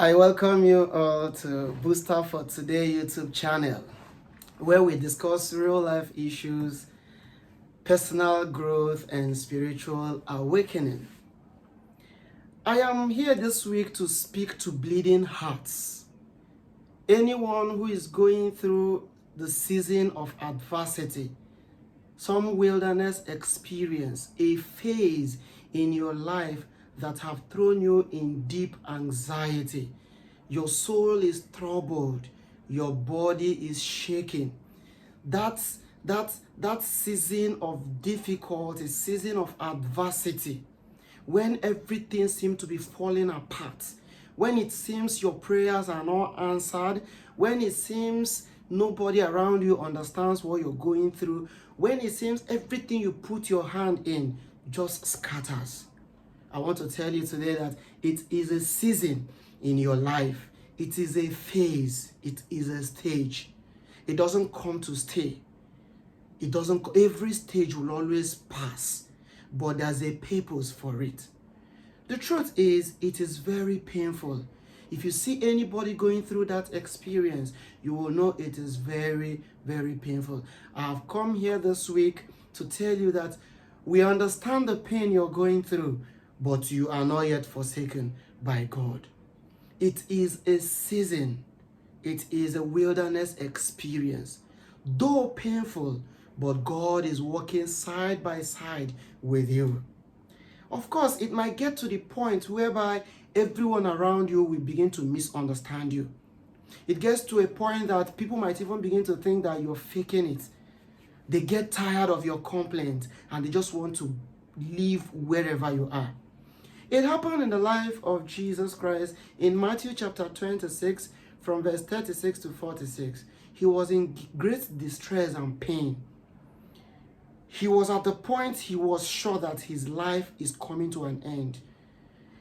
I welcome you all to Booster for Today YouTube channel, where we discuss real life issues, personal growth, and spiritual awakening. I am here this week to speak to bleeding hearts. Anyone who is going through the season of adversity, some wilderness experience, a phase in your life that have thrown you in deep anxiety. Your soul is troubled, your body is shaking. That season of difficulty, season of adversity, when everything seems to be falling apart, when it seems your prayers are not answered, when it seems nobody around you understands what you're going through, when it seems everything you put your hand in just scatters. I want to tell you today that it is a season in your life. It is a phase. It is a stage. It doesn't come to stay. Every stage will always pass, but there's a purpose for it. The truth is, it is very painful. If you see anybody going through that experience, you will know it is very, very painful. I've come here this week to tell you that we understand the pain you're going through, but you are not yet forsaken by God. It is a season. It is a wilderness experience. Though painful, but God is working side by side with you. Of course, it might get to the point whereby everyone around you will begin to misunderstand you. It gets to a point that people might even begin to think that you're faking it. They get tired of your complaint and they just want to live wherever you are. It happened in the life of Jesus Christ in Matthew chapter 26 from verse 36 to 46. He was in great distress and pain. He was at the point he was sure that his life is coming to an end.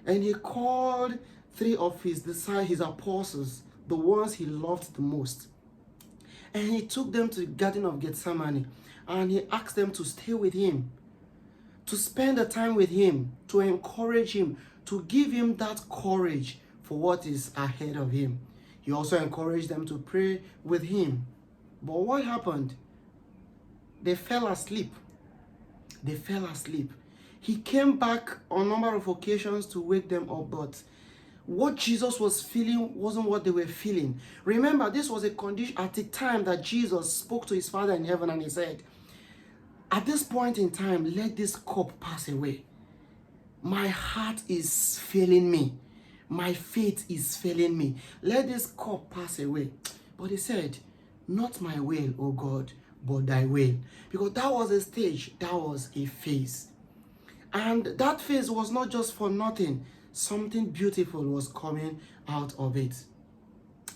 And he called three of his apostles, the ones he loved the most. And he took them to the Garden of Gethsemane and he asked them to stay with him, to spend the time with him, to encourage him, to give him that courage for what is ahead of him. He also encouraged them to pray with him. But what happened? They fell asleep. They fell asleep. He came back on a number of occasions to wake them up, but what Jesus was feeling wasn't what they were feeling. Remember, this was a condition at the time that Jesus spoke to his Father in heaven and he said, at this point in time, let this cup pass away. My heart is failing me. My faith is failing me. Let this cup pass away. But he said, not my will, O God, but thy will. Because that was a stage, that was a phase. And that phase was not just for nothing. Something beautiful was coming out of it.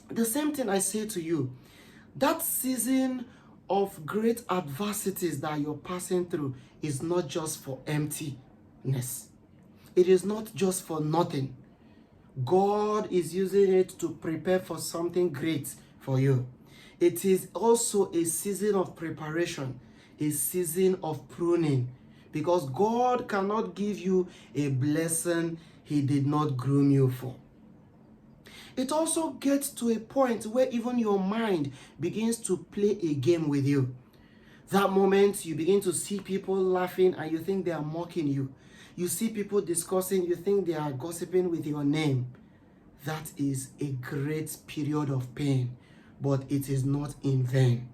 The same thing I say to you. That season of great adversities that you're passing through is not just for emptiness. It is not just for nothing. God is using it to prepare for something great for you. It is also a season of preparation, a season of pruning, because God cannot give you a blessing he did not groom you for. It also gets to a point where even your mind begins to play a game with you. That moment you begin to see people laughing and you think they are mocking you. You see people discussing, you think they are gossiping with your name. That is a great period of pain, but it is not in vain.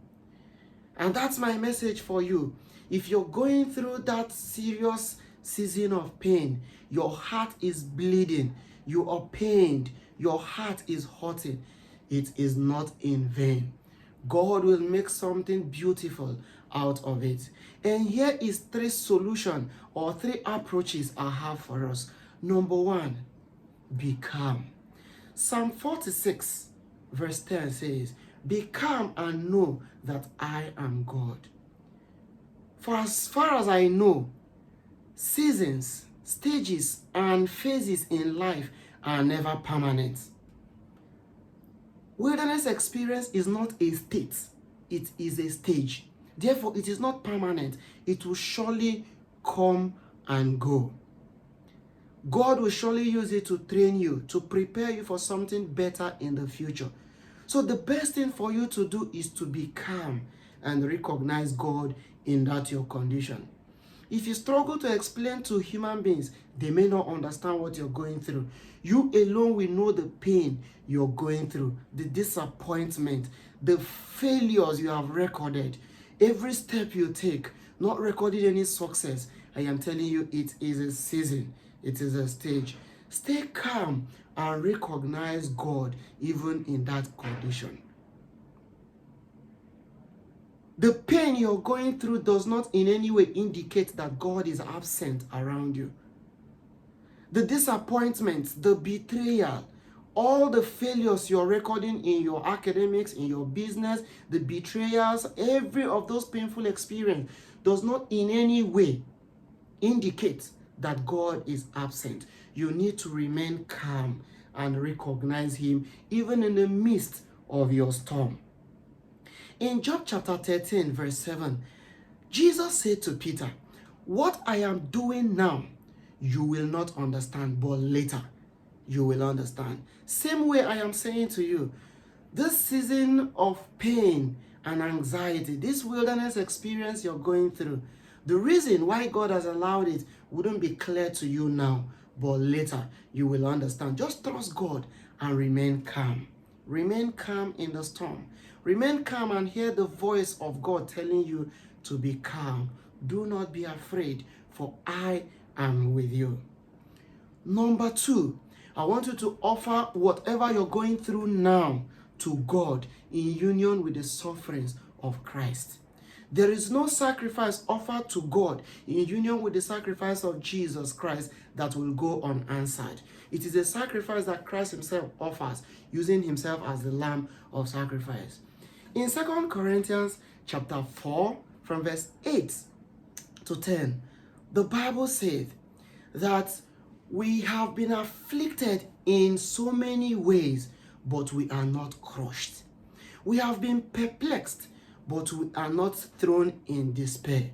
And that's my message for you. If you're going through that serious season of pain, your heart is bleeding, you are pained, your heart is hurting, it is not in vain. God will make something beautiful out of it. And here is three solutions or three approaches I have for us. Number one, be calm. Psalm 46 verse 10 says, be calm and know that I am God. For as far as I know, seasons, stages, and phases in life are never permanent. Wilderness experience is not a state, it is a stage. Therefore, it is not permanent. It will surely come and go. God will surely use it to train you, to prepare you for something better in the future. So the best thing for you to do is to be calm and recognize God in that your condition. If you struggle to explain to human beings, they may not understand what you're going through. You alone will know the pain you're going through, the disappointment, the failures you have recorded, every step you take, not recording any success. I am telling you, it is a season, it is a stage. Stay calm and recognize God even in that condition. The pain you're going through does not in any way indicate that God is absent around you. The disappointment, the betrayal, all the failures you're recording in your academics, in your business, the betrayals, every of those painful experiences does not in any way indicate that God is absent. You need to remain calm and recognize Him even in the midst of your storm. In John chapter 13, verse 7, Jesus said to Peter, "What I am doing now, you will not understand, but later you will understand." Same way I am saying to you, this season of pain and anxiety, this wilderness experience you're going through, the reason why God has allowed it wouldn't be clear to you now, but later you will understand. Just trust God and remain calm. Remain calm in the storm. Remain calm and hear the voice of God telling you to be calm. Do not be afraid, for I am with you. Number 2, I want you to offer whatever you're going through now to God in union with the sufferings of Christ. There is no sacrifice offered to God in union with the sacrifice of Jesus Christ that will go unanswered. It is a sacrifice that Christ Himself offers, using Himself as the Lamb of sacrifice. In 2 Corinthians chapter 4, from verse 8 to 10, the Bible says that we have been afflicted in so many ways, but we are not crushed. We have been perplexed, but we are not thrown in despair.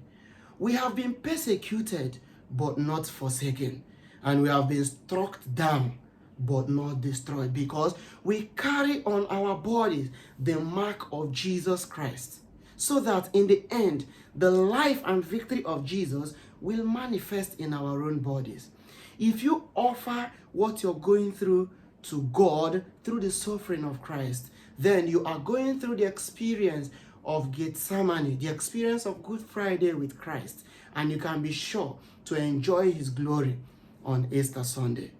We have been persecuted, but not forsaken. And we have been struck down, but not destroyed, because we carry on our bodies the mark of Jesus Christ, so that in the end, the life and victory of Jesus will manifest in our own bodies. If you offer what you're going through to God through the suffering of Christ, then you are going through the experience of Gethsemane, the experience of Good Friday with Christ, and you can be sure to enjoy His glory on Easter Sunday.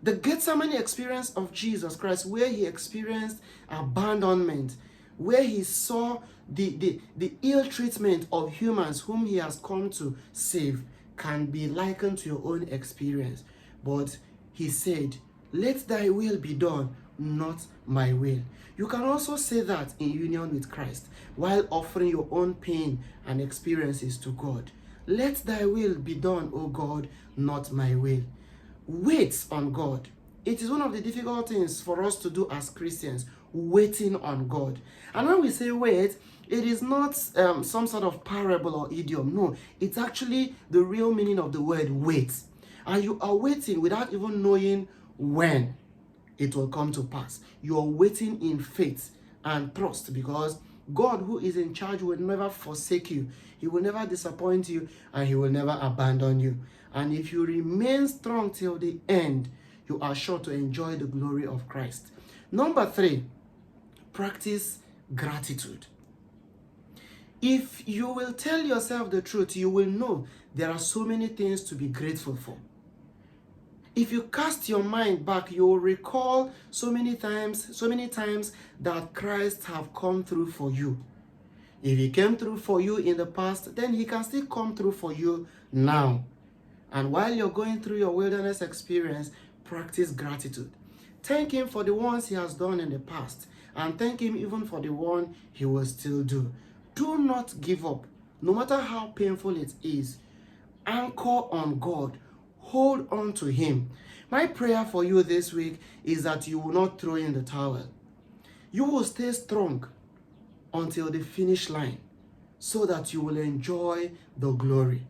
The Gethsemane experience of Jesus Christ, where He experienced abandonment, where He saw the ill treatment of humans whom He has come to save, can be likened to your own experience. But He said, "Let thy will be done, not my will." You can also say that in union with Christ while offering your own pain and experiences to God. "Let thy will be done, O God, not my will." Wait on God. It is one of the difficult things for us to do as Christians, waiting on God. And when we say wait, it is not some sort of parable or idiom. No, it's actually the real meaning of the word wait. And you are waiting without even knowing when it will come to pass. You are waiting in faith and trust, because God, who is in charge, will never forsake you. He will never disappoint you, and He will never abandon you. And if you remain strong till the end, you are sure to enjoy the glory of Christ. Number 3, practice gratitude. If you will tell yourself the truth, you will know there are so many things to be grateful for. If you cast your mind back, you will recall so many times that Christ have come through for you. If He came through for you in the past, then He can still come through for you now. And while you're going through your wilderness experience, practice gratitude. Thank Him for the ones He has done in the past, and thank Him even for the one He will still do. Do not give up, no matter how painful it is. Anchor on God. Hold on to Him. My prayer for you this week is that you will not throw in the towel. You will stay strong until the finish line, so that you will enjoy the glory.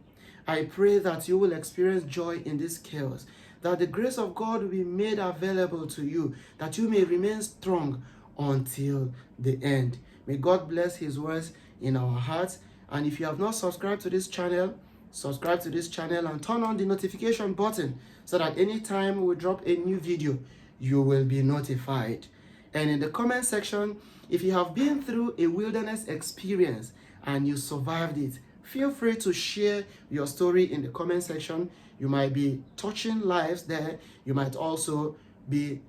I pray that you will experience joy in this chaos, that the grace of God will be made available to you, that you may remain strong until the end. May God bless his words in our hearts. And if you have not subscribed to this channel, subscribe to this channel and turn on the notification button so that anytime we drop a new video, you will be notified. And in the comment section, if you have been through a wilderness experience and you survived it, feel free to share your story in the comment section. You might be touching lives there. You might also be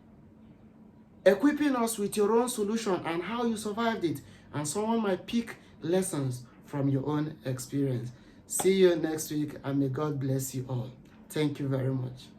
equipping us with your own solution and how you survived it. And someone might pick lessons from your own experience. See you next week, and may God bless you all. Thank you very much.